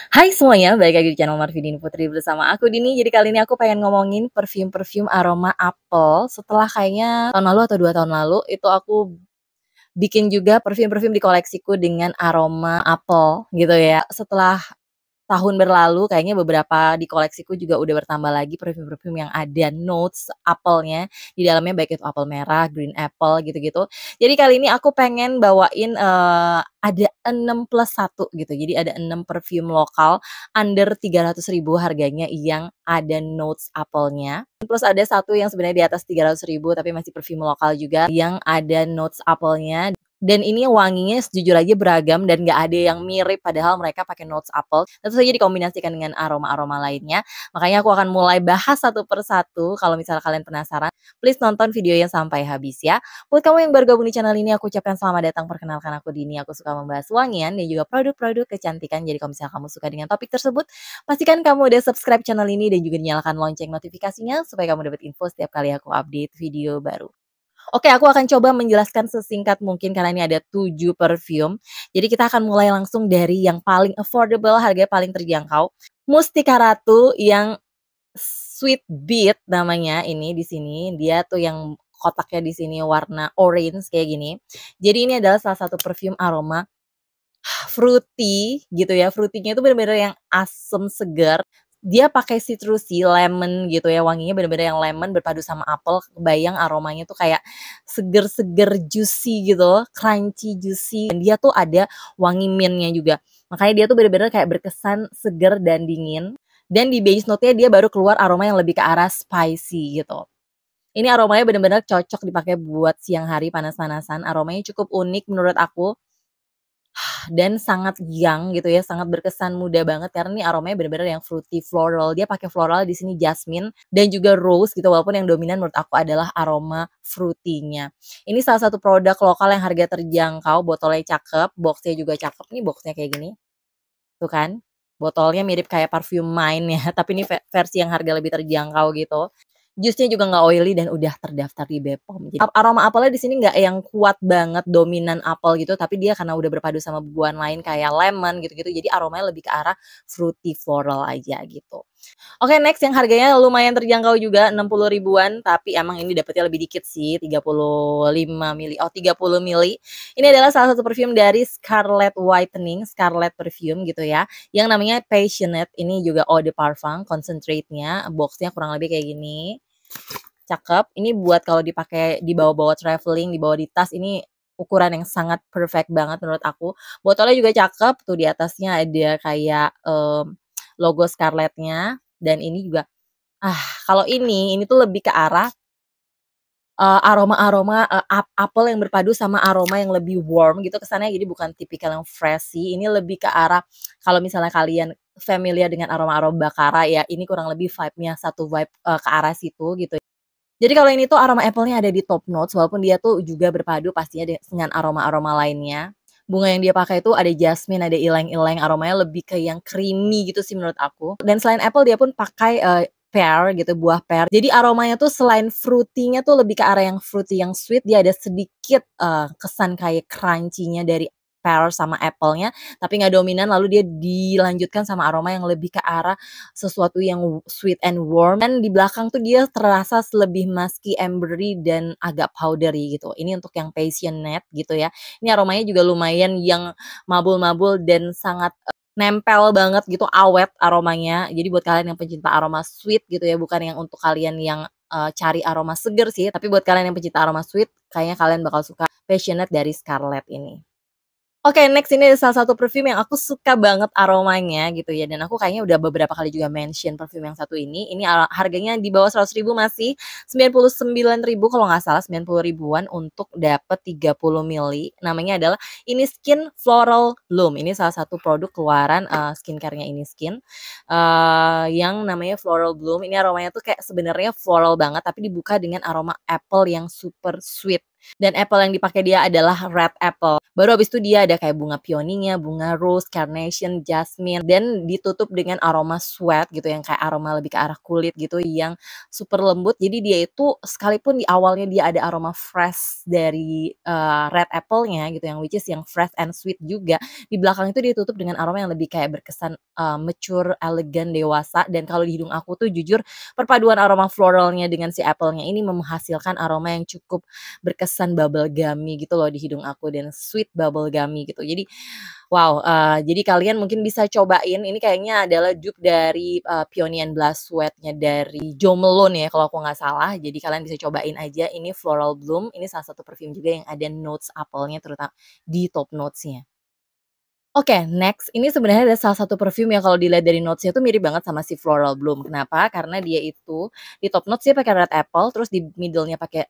Hai semuanya, balik lagi di channel Marvidini Putri bersama aku Dini. Jadi kali ini aku pengen ngomongin perfume-perfume aroma apel. Setelah kayaknya tahun lalu atau 2 tahun lalu itu aku bikin juga perfume-perfume di koleksiku dengan aroma apel gitu ya. Setelah tahun berlalu kayaknya beberapa di koleksiku juga udah bertambah lagi perfume-perfume yang ada notes apelnya di dalamnya, baik itu apel merah, green apple gitu-gitu. Jadi kali ini aku pengen bawain, ada 6 plus 1 gitu. Jadi ada 6 perfume lokal under 300.000 harganya yang ada notes apelnya. Plus ada satu yang sebenarnya di atas 300.000 tapi masih perfume lokal juga yang ada notes apelnya. Dan ini wanginya jujur aja beragam dan nggak ada yang mirip padahal mereka pakai notes apple. Tentu saja dikombinasikan dengan aroma-aroma lainnya. Makanya aku akan mulai bahas satu per satu. Kalau misalnya kalian penasaran, please nonton videonya sampai habis ya. Buat kamu yang baru gabung di channel ini, aku ucapkan selamat datang. Perkenalkan aku Dini. Aku suka membahas wangian dan juga produk-produk kecantikan. Jadi kalau misalnya kamu suka dengan topik tersebut, pastikan kamu udah subscribe channel ini dan juga nyalakan lonceng notifikasinya supaya kamu dapat info setiap kali aku update video baru. Oke, aku akan coba menjelaskan sesingkat mungkin karena ini ada 7 perfume. Jadi kita akan mulai langsung dari yang paling affordable, harganya paling terjangkau. Mustika Ratu yang Sweet Beat namanya ini di sini. Dia tuh yang kotaknya di sini warna orange kayak gini. Jadi ini adalah salah satu perfume aroma fruity gitu ya. Fruity-nya itu bener-bener yang asem segar. Dia pakai citrusy, lemon gitu ya, wanginya bener-bener yang lemon berpadu sama apel, kebayang aromanya tuh kayak seger-seger juicy gitu, crunchy juicy, dan dia tuh ada wangi mint-nya juga. Makanya dia tuh bener-bener kayak berkesan seger dan dingin. Dan di base note-nya dia baru keluar aroma yang lebih ke arah spicy gitu. Ini aromanya bener-bener cocok dipakai buat siang hari panas-panasan, aromanya cukup unik menurut aku dan sangat young gitu ya, sangat berkesan muda banget karena ini aromanya bener-bener yang fruity floral. Dia pakai floral di sini jasmine dan juga rose gitu walaupun yang dominan menurut aku adalah aroma fruity-nya. Ini salah satu produk lokal yang harga terjangkau, botolnya cakep, box-nya juga cakep nih, box-nya kayak gini. Tuh kan? Botolnya mirip kayak parfum Mine ya, tapi ini versi yang harga lebih terjangkau gitu. Jusnya juga nggak oily dan udah terdaftar di Bepom. Jadi aroma apelnya di sini nggak yang kuat banget dominan apel gitu, tapi dia karena udah berpadu sama buah lain kayak lemon gitu-gitu, jadi aromanya lebih ke arah fruity floral aja gitu. Oke, next yang harganya lumayan terjangkau juga 60 ribuan, tapi emang ini dapetnya lebih dikit sih, 35 mili. Oh, 30 mili. Ini adalah salah satu perfume dari Scarlet Whitening, Scarlet Perfume gitu ya, yang namanya Passionate. Ini juga eau de parfum concentrate-nya, box-nya kurang lebih kayak gini. Cakep. Ini buat kalau dipakai dibawa-bawa traveling, dibawa di tas, ini ukuran yang sangat perfect banget menurut aku. Botolnya juga cakep, tuh di atasnya ada kayak logo Scarlett-nya dan ini juga kalau ini tuh lebih ke arah aroma-aroma, apel yang berpadu sama aroma yang lebih warm gitu kesannya, jadi bukan tipikal yang freshy, ini lebih ke arah kalau misalnya kalian familiar dengan aroma-aroma Baccarat ya, ini kurang lebih vibe-nya satu vibe, ke arah situ gitu. Jadi kalau ini tuh aroma apple-nya ada di top notes walaupun dia tuh juga berpadu pastinya dengan aroma-aroma lainnya. Bunga yang dia pakai itu ada jasmine, ada ylang-ylang, aromanya lebih ke yang creamy gitu sih menurut aku. Dan selain apple dia pun pakai, pear gitu, buah pear. Jadi aromanya tuh selain fruity-nya tuh lebih ke arah yang fruity, yang sweet, dia ada sedikit, kesan kayak crunchy-nya dari pear sama apple-nya, tapi nggak dominan, lalu dia dilanjutkan sama aroma yang lebih ke arah sesuatu yang sweet and warm, dan di belakang tuh dia terasa lebih musky, ambery, dan agak powdery gitu. Ini untuk yang passionate gitu ya. Ini aromanya juga lumayan yang mabul-mabul dan sangat, nempel banget gitu, awet aromanya. Jadi buat kalian yang pencinta aroma sweet gitu ya, bukan yang untuk kalian yang, cari aroma seger sih, tapi buat kalian yang pencinta aroma sweet, kayaknya kalian bakal suka Passionate dari Scarlett ini. Oke, next ini ada salah satu perfume yang aku suka banget aromanya gitu ya, dan aku kayaknya udah beberapa kali juga mention perfume yang satu ini. Ini harganya di bawah 100.000 masih 99.000 kalau nggak salah, 90 ribuan untuk dapet 30 mili. Namanya adalah Ini Skin Floral Bloom. Ini salah satu produk keluaran, skincare-nya Ini Skin, yang namanya Floral Bloom. Ini aromanya tuh kayak sebenarnya floral banget, tapi dibuka dengan aroma apple yang super sweet. Dan apple yang dipakai dia adalah red apple. Baru habis itu dia ada kayak bunga peoninya, bunga rose, carnation, jasmine, dan ditutup dengan aroma sweat gitu yang kayak aroma lebih ke arah kulit gitu yang super lembut. Jadi dia itu sekalipun di awalnya dia ada aroma fresh dari red apple-nya gitu yang which is yang fresh and sweet juga. Di belakang itu ditutup dengan aroma yang lebih kayak berkesan mature, elegan, dewasa. Dan kalau di hidung aku tuh jujur perpaduan aroma floralnya dengan si apple-nya ini menghasilkan aroma yang cukup berkesan bubble gummy gitu loh di hidung aku dan sweet bubble gummy gitu. Jadi wow, jadi kalian mungkin bisa cobain ini kayaknya adalah dupe dari Peony and Blast Sweat-nya dari Jo Malone ya kalau aku nggak salah. Jadi kalian bisa cobain aja ini Floral Bloom, ini salah satu perfume juga yang ada notes apelnya terutama di top notes-nya. Oke, next ini sebenarnya ada salah satu perfume yang kalau dilihat dari notes-nya tuh mirip banget sama si Floral Bloom. Kenapa? Karena dia itu di top notes dia pakai red apple, terus di middle-nya pakai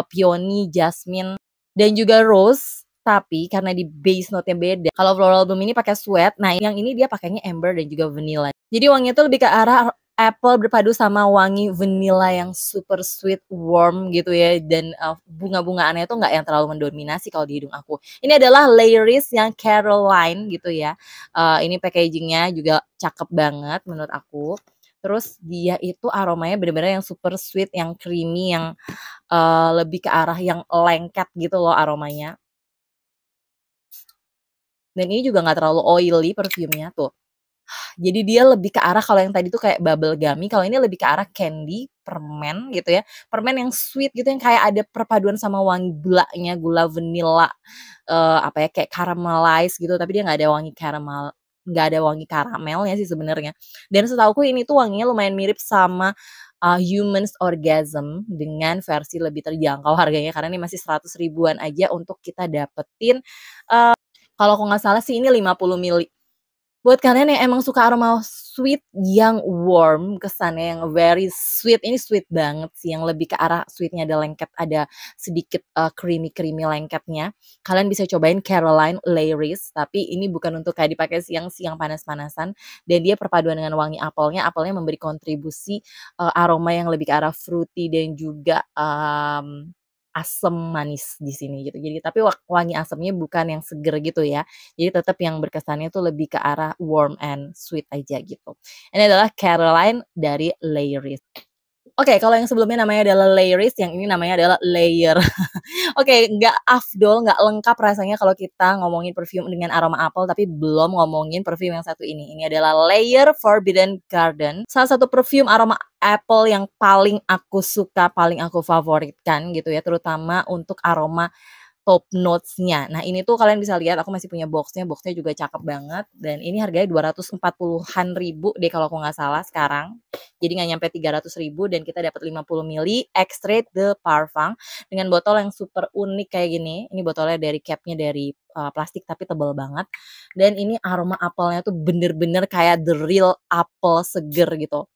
peony, jasmine, dan juga rose. Tapi karena di base note-nya beda. Kalau Floral Bloom ini pakai sweat, nah yang ini dia pakainya amber dan juga vanilla. Jadi wanginya tuh lebih ke arah apple berpadu sama wangi vanilla yang super sweet, warm gitu ya. Dan bunga-bungaannya tuh nggak yang terlalu mendominasi kalau di hidung aku. Ini adalah Layris yang Caroline gitu ya. Ini packagingnya juga cakep banget menurut aku. Terus dia itu aromanya bener-bener yang super sweet, yang creamy, yang lebih ke arah yang lengket gitu loh aromanya. Dan ini juga nggak terlalu oily perfumenya tuh. Jadi dia lebih ke arah kalau yang tadi tuh kayak bubble gummy, kalau ini lebih ke arah candy, permen gitu ya. Permen yang sweet gitu yang kayak ada perpaduan sama wangi gulanya, gula vanilla, apa ya, kayak caramelize gitu, tapi dia nggak ada wangi caramel, nggak ada wangi karamelnya sih sebenarnya. Dan setauku ini tuh wanginya lumayan mirip sama, Humans Orgasm dengan versi lebih terjangkau harganya karena ini masih 100 ribuan aja untuk kita dapetin, kalau aku nggak salah sih ini 50 mili. Buat kalian yang emang suka aroma sweet yang warm kesannya, yang very sweet, ini sweet banget sih, yang lebih ke arah sweet-nya ada lengket, ada sedikit, creamy-creamy lengketnya. Kalian bisa cobain Caroline Layris, tapi ini bukan untuk kayak dipakai siang-siang panas-panasan, dan dia perpaduan dengan wangi apelnya, apelnya memberi kontribusi, aroma yang lebih ke arah fruity dan juga, asem manis di sini gitu. Jadi tapi wangi asemnya bukan yang seger gitu ya. Jadi tetap yang berkesannya tuh lebih ke arah warm and sweet aja gitu. Ini adalah Caroline dari Layris. Oke, kalau yang sebelumnya namanya adalah Layris, yang ini namanya adalah Layer. Oke, nggak afdol, nggak lengkap rasanya kalau kita ngomongin perfume dengan aroma apel, tapi belum ngomongin perfume yang satu ini. Ini adalah Layer Forbidden Garden. Salah satu perfume aroma apel yang paling aku suka, paling aku favoritkan gitu ya, terutama untuk aroma top notes-nya. Nah, ini tuh kalian bisa lihat aku masih punya box-nya juga cakep banget dan ini harganya 240-an ribu deh kalau aku nggak salah sekarang. Jadi nggak nyampe 300 ribu dan kita dapat 50 mili extrait de parfum dengan botol yang super unik kayak gini. Ini botolnya dari capnya dari plastik tapi tebal banget. Dan ini aroma apelnya tuh bener-bener kayak the real apel seger gitu.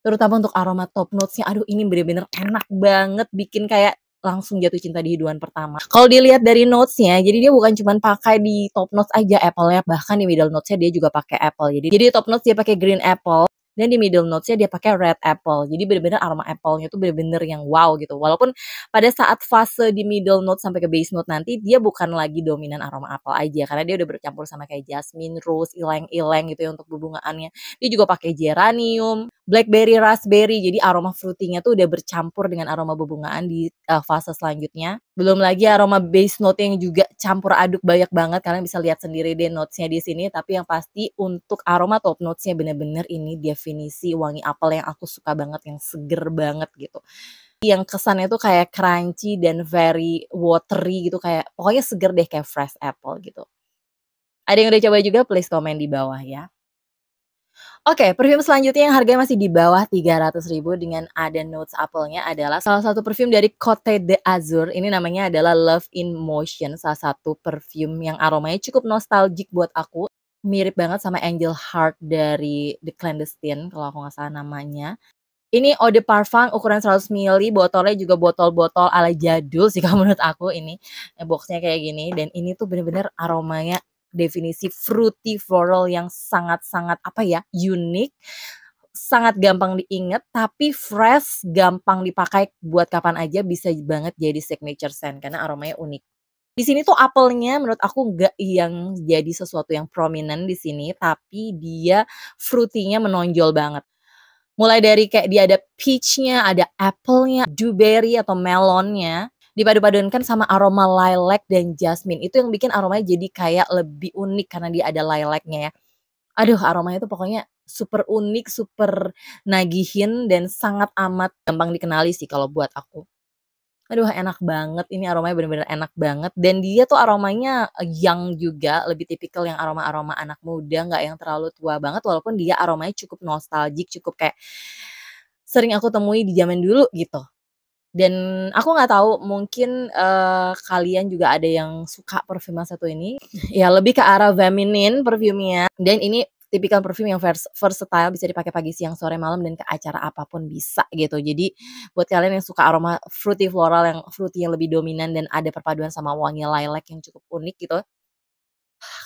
Terutama untuk aroma top notes-nya, aduh ini bener-bener enak banget bikin kayak langsung jatuh cinta di hidupan pertama. Kalau dilihat dari notes-nya, jadi dia bukan cuman pakai di top notes aja apple-nya, bahkan di middle notes-nya dia juga pakai apple. Jadi top notes dia pakai green apple dan di middle notes-nya dia pakai red apple. Jadi bener-bener aroma apple-nya tuh bener-bener yang wow gitu. Walaupun pada saat fase di middle note sampai ke base note nanti dia bukan lagi dominan aroma apple aja karena dia udah bercampur sama kayak jasmine, rose, ileng-ileng gitu ya untuk bungaannya. Dia juga pakai geranium, blackberry, raspberry. Jadi aroma fruity-nya tuh udah bercampur dengan aroma bebungaan di fase selanjutnya. Belum lagi aroma base note yang juga campur aduk banyak banget. Kalian bisa lihat sendiri deh notes-nya di sini. Tapi yang pasti untuk aroma top notes-nya bener-bener ini definisi wangi apel yang aku suka banget, yang seger banget gitu. Yang kesannya tuh kayak crunchy dan very watery gitu, kayak pokoknya seger deh kayak fresh apple gitu. Ada yang udah coba juga please komen di bawah ya. Oke, perfume selanjutnya yang harganya masih di bawah 300 ribu dengan ada notes apelnya adalah salah satu perfume dari Cote d'Azur. Ini namanya adalah Love in Motion, salah satu perfume yang aromanya cukup nostalgic buat aku. Mirip banget sama Angel Heart dari The Clandestine kalau aku nggak salah namanya. Ini eau de parfum ukuran 100 mili, botolnya juga botol-botol ala jadul sih kalau menurut aku ini. Box-nya kayak gini dan ini tuh bener-bener aromanya definisi fruity floral yang sangat-sangat apa ya, unik. sangat gampang diingat, tapi fresh, gampang dipakai buat kapan aja, bisa banget jadi signature scent karena aromanya unik. Di sini tuh apelnya menurut aku nggak yang jadi sesuatu yang prominent di sini, tapi dia fruity-nya menonjol banget. Mulai dari kayak dia ada peach-nya, ada apple-nya, dewberry atau melonnya, dipadu-padankan sama aroma lilac dan jasmine. Itu yang bikin aromanya jadi kayak lebih unik karena dia ada lilac-nya ya. Aduh, aromanya itu pokoknya super unik, super nagihin dan sangat amat gampang dikenali sih kalau buat aku. Aduh, enak banget, ini aromanya bener-bener enak banget dan dia tuh aromanya, young juga, lebih tipikal yang aroma-aroma anak muda, nggak yang terlalu tua banget walaupun dia aromanya cukup nostalgic, cukup kayak sering aku temui di zaman dulu gitu. Dan aku nggak tahu mungkin, kalian juga ada yang suka parfum yang satu ini, ya lebih ke arah feminin perfumnya dan ini tipikal parfum yang versatile bisa dipakai pagi, siang, sore, malam, dan ke acara apapun bisa gitu. Jadi buat kalian yang suka aroma fruity floral yang fruity yang lebih dominan dan ada perpaduan sama wangi lilac yang cukup unik gitu,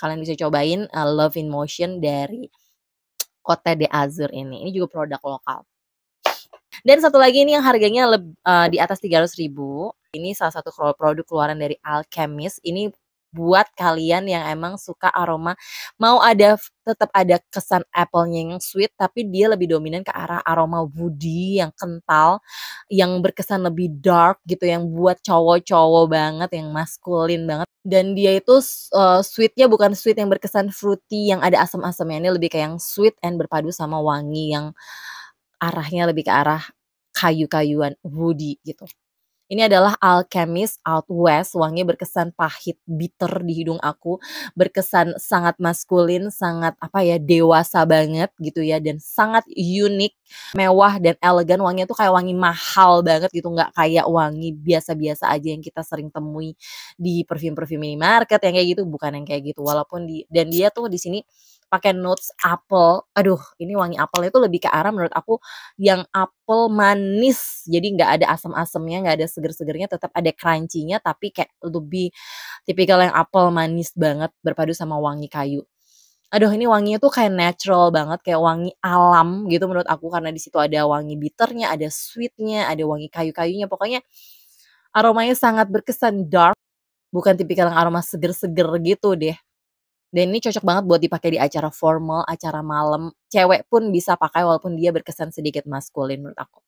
kalian bisa cobain, Love in Motion dari Cote d'Azur ini. Ini juga produk lokal. Dan satu lagi ini yang harganya di atas 300.000. Ini salah satu produk keluaran dari Alchemist. Ini buat kalian yang emang suka aroma, mau ada tetap ada kesan apple-nya yang sweet, tapi dia lebih dominan ke arah aroma woody yang kental, yang berkesan lebih dark gitu, yang buat cowok-cowok banget, yang maskulin banget. Dan dia itu sweet-nya bukan sweet yang berkesan fruity yang ada asam-asamnya, ini lebih kayak yang sweet and berpadu sama wangi yang arahnya lebih ke arah kayu-kayuan, woody gitu. Ini adalah Alchemist Out West, wanginya berkesan pahit, bitter di hidung aku, berkesan sangat maskulin, sangat apa ya, dewasa banget gitu ya, dan sangat unik, mewah dan elegan, wanginya tuh kayak wangi mahal banget gitu, nggak kayak wangi biasa-biasa aja yang kita sering temui di perfume-perfume minimarket yang kayak gitu, bukan yang kayak gitu. Walaupun dan dia tuh di sini pakai notes apel, aduh ini wangi apelnya itu lebih ke arah menurut aku yang apel manis, jadi nggak ada asam-asamnya, nggak ada seger-segernya, tetap ada crunchy-nya, tapi kayak lebih tipikal yang apel manis banget, berpadu sama wangi kayu. Aduh ini wanginya tuh kayak natural banget, kayak wangi alam gitu menurut aku, karena di situ ada wangi bitternya, ada sweetnya, ada wangi kayu-kayunya, pokoknya aromanya sangat berkesan dark, bukan tipikal yang aroma seger-seger gitu deh. Dan ini cocok banget buat dipakai di acara formal, acara malam, cewek pun bisa pakai walaupun dia berkesan sedikit maskulin menurut aku.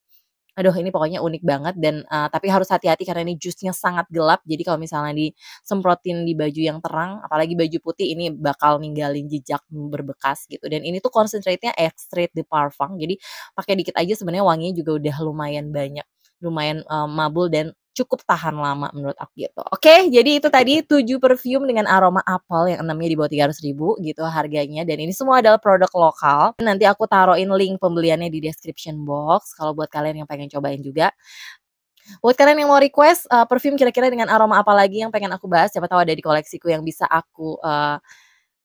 Aduh ini pokoknya unik banget dan, tapi harus hati-hati karena ini jusnya sangat gelap, jadi kalau misalnya disemprotin di baju yang terang, apalagi baju putih, ini bakal ninggalin jejak berbekas gitu, dan ini tuh concentrate-nya extrait de parfum, jadi pakai dikit aja sebenarnya wanginya juga udah lumayan banyak, lumayan, mabul dan cukup tahan lama menurut aku gitu. Oke, jadi itu tadi 7 perfume dengan aroma apel yang 6-nya di bawah 300.000 gitu harganya, dan ini semua adalah produk lokal. Nanti aku taruhin link pembeliannya di description box kalau buat kalian yang pengen cobain juga. Buat kalian yang mau request, perfume kira-kira dengan aroma apa lagi yang pengen aku bahas, siapa tahu ada di koleksiku yang bisa aku,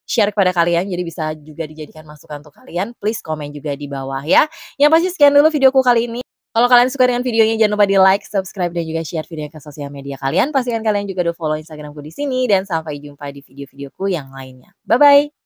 share kepada kalian, jadi bisa juga dijadikan masukan untuk kalian. Please komen juga di bawah ya. Yang pasti sekian dulu videoku kali ini. Kalau kalian suka dengan videonya jangan lupa di-like, subscribe, dan juga share videonya ke sosial media kalian. Pastikan kalian juga udah follow Instagramku di sini dan sampai jumpa di video-videoku yang lainnya. Bye-bye.